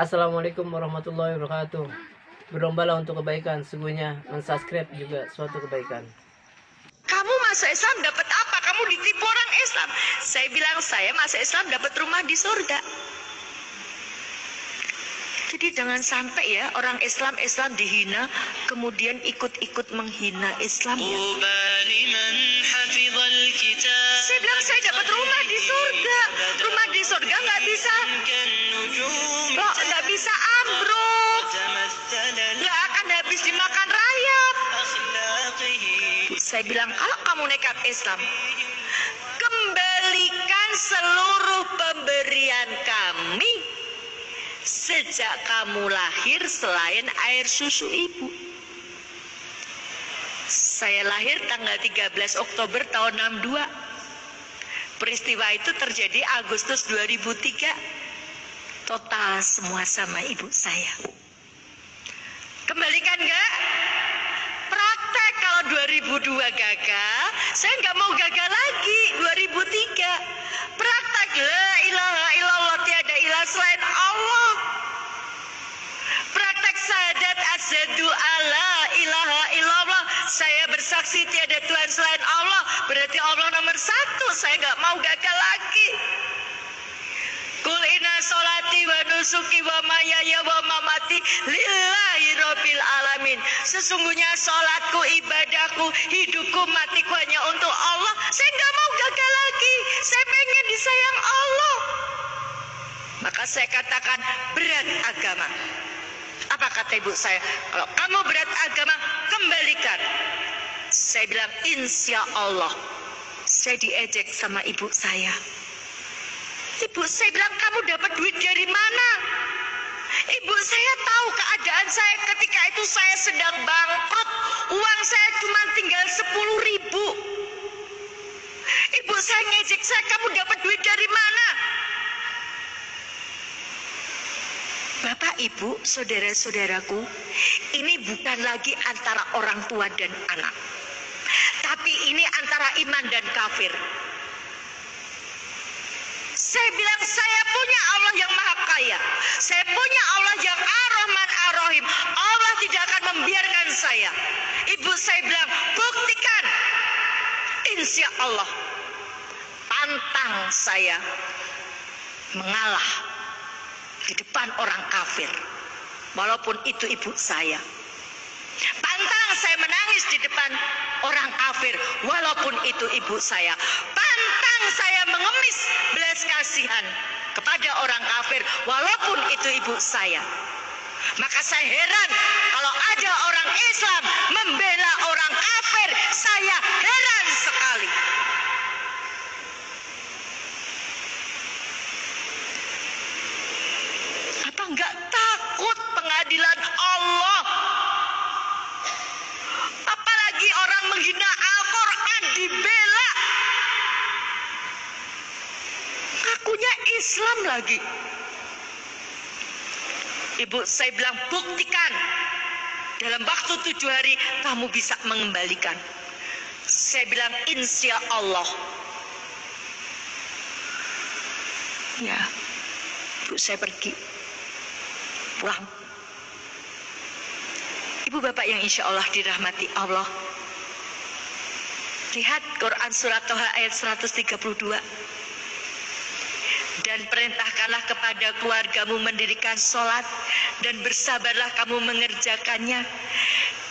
Assalamualaikum warahmatullahi wabarakatuh. Berlombalah untuk kebaikan, sesungguhnya mensubscribe juga suatu kebaikan. Kamu masuk Islam dapat apa? Kamu ditipu orang Islam. Saya bilang saya masuk Islam dapat rumah di surga. Jadi jangan sampai ya orang Islam dihina, kemudian ikut-ikut menghina Islam ya. Saya bilang saya dapat rumah di surga. Rumah di surga nggak bisa ambruk, nggak akan habis dimakan rayap. Saya bilang kalau kamu nekat Islam, kembalikan seluruh pemberian kami sejak kamu lahir selain air susu ibu. Saya lahir tanggal 13 Oktober tahun 62. Peristiwa itu terjadi Agustus 2003. Total semua sama ibu saya. Kembalikan nggak? Praktek kalau 2002 gagal, saya nggak mau gagal lagi 2003. Praktek la ilaha illallah, tiada ilah selain Allah. Praktek syahadat asyhadu alla ilaha illallah, saya bersaksi tiada Tuhan selain Allah, berarti Allah nomor satu. Saya nggak mau gagal lagi. Kul inna sholati wa nusuki wa mahyaya wa mamati lillahi rabbil alamin. Sesungguhnya sholatku, ibadahku, hidupku, matiku hanya untuk Allah. Saya nggak mau gagal lagi. Saya pengen disayang Allah. Maka saya katakan berat agama. Apa kata ibu saya? Kalau kamu berat agama, kembalikan. Saya bilang insya Allah. Saya diejek sama ibu saya. Ibu saya bilang, kamu dapat duit dari mana? Ibu saya tahu keadaan saya ketika itu, saya sedang bangkrut. Uang saya cuma tinggal 10.000. Ibu saya ngejek saya, kamu dapat duit dari mana? Bapak, ibu, saudara-saudaraku, ini bukan lagi antara orang tua dan anak, tapi ini antara iman dan kafir. Saya bilang saya punya Allah yang maha kaya. Saya punya Allah yang ar-Rahman ar-Rahim. Allah tidak akan membiarkan saya. Ibu saya bilang, buktikan. Insya Allah. Pantang saya mengalah di depan orang kafir. Walaupun itu ibu saya. Pantang saya menangis di depan orang kafir. Walaupun itu ibu saya. Pantang saya mengemis belas kasihan kepada orang kafir. Walaupun itu ibu saya. Maka saya heran kalau ada orang Islam membela orang kafir. Saya heran sekali. Apa enggak takut pengadilan Allah? Apalagi orang menghina Al-Quran dibela. Ngakunya Islam lagi. Ibu saya bilang, buktikan. Dalam waktu 7 hari kamu bisa mengembalikan. Saya bilang insya Allah. Ya, ibu saya pergi. Pulang. Ibu bapak yang insya Allah dirahmati Allah. Lihat Quran surat Toha ayat 132. Dan perintahkanlah kepada keluargamu mendirikan sholat, dan bersabarlah kamu mengerjakannya.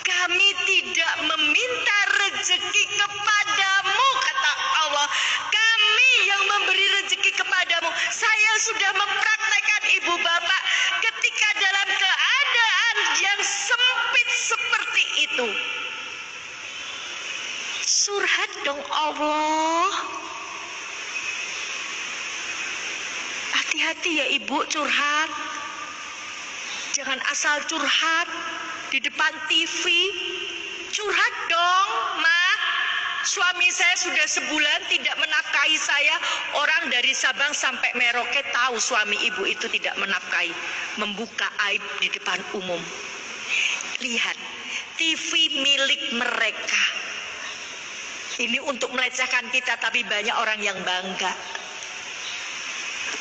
Kami tidak meminta rezeki kepadamu, kata Allah. Kami yang memberi rezeki kepadamu. Saya sudah mempraktekkan ibu bapak ketika dalam keadaan yang sempit seperti itu. Surhat dong Allah. Hati-hati ya ibu curhat. Jangan asal curhat di depan TV. Curhat dong, Ma. Suami saya sudah sebulan tidak menafkahi saya. Orang dari Sabang sampai Merauke tahu suami ibu itu tidak menafkahi. Membuka aib di depan umum. Lihat, TV milik mereka. Ini untuk melecehkan kita, tapi banyak orang yang bangga.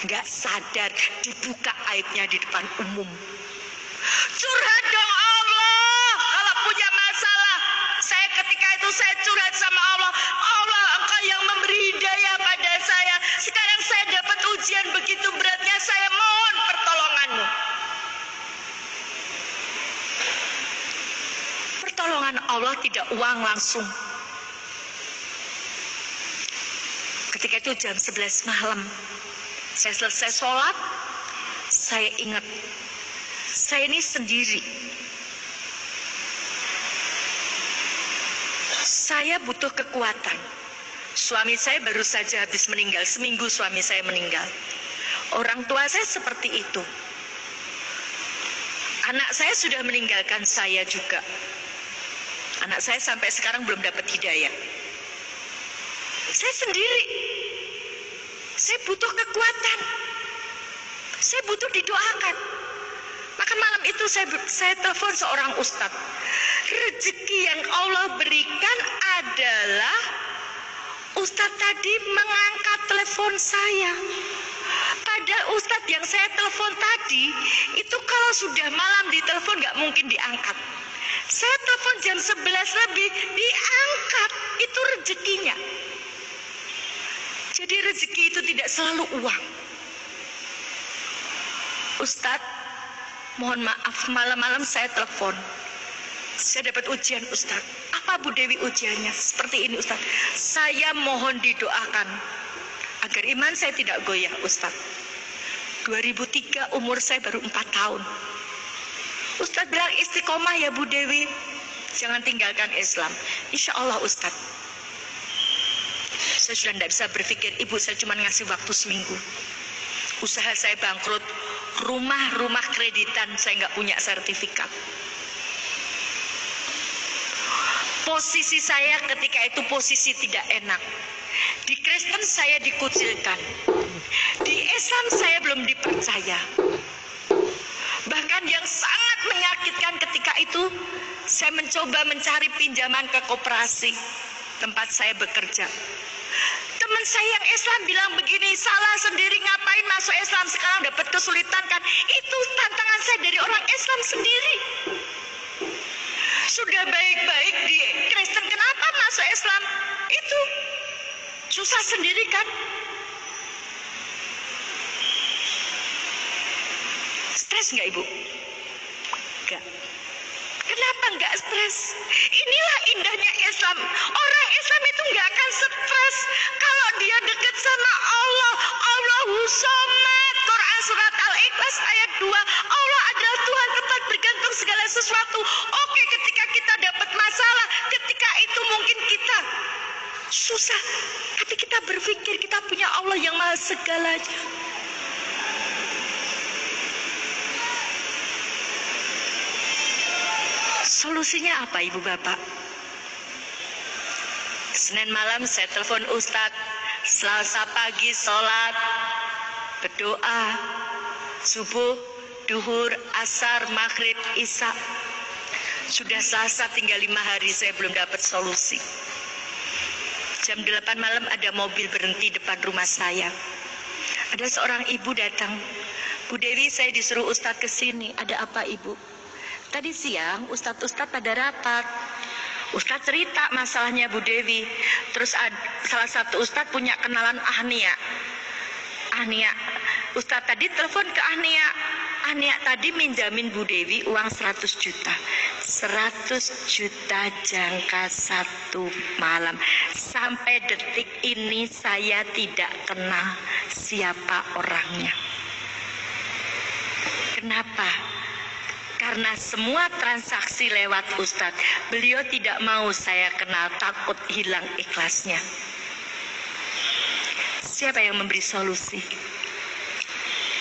nggak sadar dibuka aibnya di depan umum. Curhat dong Allah kalau punya masalah. Saya ketika itu saya curhat sama Allah. Allah, Engkau yang memberi hidayah pada saya. Sekarang saya dapat ujian begitu beratnya, saya mohon pertolongan-Mu. Pertolongan Allah tidak uang langsung. Ketika itu jam 11 malam, saya selesai sholat, saya ingat, saya ini sendiri. Saya butuh kekuatan. Suami saya baru saja habis meninggal, seminggu suami saya meninggal. Orang tua saya seperti itu. Anak saya sudah meninggalkan saya juga. Anak saya sampai sekarang belum dapat hidayah. Saya sendiri. Saya butuh kekuatan. Saya butuh didoakan. Maka malam itu saya telepon seorang ustadz. Rezeki yang Allah berikan adalah ustadz tadi mengangkat telepon saya. Padahal ustadz yang saya telepon tadi itu kalau sudah malam ditelepon nggak mungkin diangkat. Saya telepon jam 11 lebih diangkat. Itu rezekinya. Jadi rezeki itu tidak selalu uang. Ustadz, mohon maaf malam-malam saya telepon. Saya dapat ujian Ustadz. Apa Bu Dewi ujiannya? Seperti ini Ustadz. Saya mohon didoakan agar iman saya tidak goyah Ustadz. 2003 umur saya baru 4 tahun. Ustadz bilang istiqomah ya Bu Dewi. Jangan tinggalkan Islam. Insya Allah Ustadz. Saya sudah tidak bisa berpikir, Ibu saya cuma ngasih waktu seminggu. Usaha saya bangkrut. Rumah kreditan saya nggak punya sertifikat. Posisi saya ketika itu posisi tidak enak. Di Kristen saya dikucilkan. Di Islam saya belum dipercaya. Bahkan yang sangat menyakitkan ketika itu, saya mencoba mencari pinjaman ke koperasi tempat saya bekerja. Teman saya yang Islam bilang begini, salah sendiri ngapain masuk Islam sekarang dapat kesulitan kan? Itu tantangan saya dari orang Islam sendiri. Sudah baik-baik di Kristen, kenapa masuk Islam? Itu susah sendiri kan? Stres nggak Ibu? Enggak. Kenapa nggak stres? Inilah indahnya Islam. Orang Islam itu nggak akan stres kalau dia dekat sama Allah. Allahu Samad. Quran surat Al-Ikhlas ayat 2. Allah adalah Tuhan tempat bergantung segala sesuatu. Oke, ketika kita dapat masalah, ketika itu mungkin kita susah, tapi kita berpikir kita punya Allah yang maha segalanya. Solusinya apa Ibu Bapak? Senin malam saya telepon Ustadz. Selasa pagi sholat, berdoa, subuh, duhur, asar, maghrib, isya. Sudah Selasa tinggal 5 hari saya belum dapat solusi. Jam 8 malam ada mobil berhenti depan rumah saya. Ada seorang ibu datang. Bu Dewi, saya disuruh Ustadz ke sini. Ada apa Ibu? Tadi siang Ustadz pada rapat. Ustadz cerita masalahnya Bu Dewi. Terus salah satu Ustadz punya kenalan Ahnia. Ustadz tadi telepon ke Ahnia. Ahnia tadi minjamin Bu Dewi uang 100 juta. 100 juta jangka 1 malam. Sampai detik ini saya tidak kenal siapa orangnya. Kenapa? Karena semua transaksi lewat Ustadz. Beliau tidak mau saya kenal, takut hilang ikhlasnya. Siapa yang memberi solusi?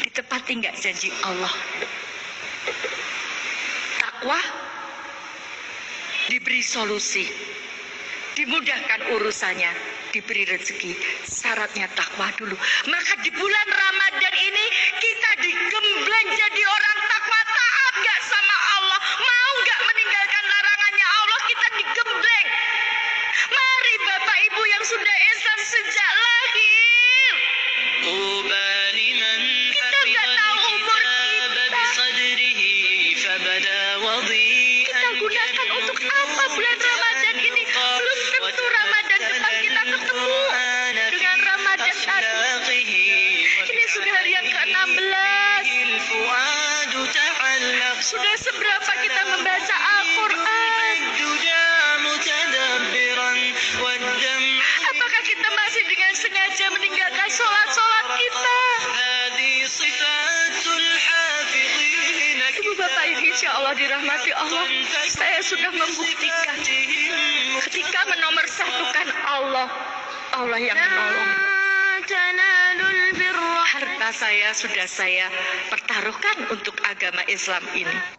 Ditepati nggak janji Allah? Takwa diberi solusi, dimudahkan urusannya, diberi rezeki. Syaratnya takwa dulu. Maka di bulan Ramadan ini kita digembleng jadi orang takwa, taat nggak sama Allah, mau nggak meninggalkan larangannya Allah, kita digembleng. Mari Bapak Ibu yang sudah Islam sejak lahir. Sudah seberapa kita membaca Al-Quran? Apakah kita masih dengan sengaja meninggalkan sholat-sholat kita? Ibu bapak ini insya Allah dirahmati Allah. Saya sudah membuktikan ketika menomorsatukan Allah, Allah yang menolong. Harta saya sudah saya pertaruhkan untuk agama Islam ini.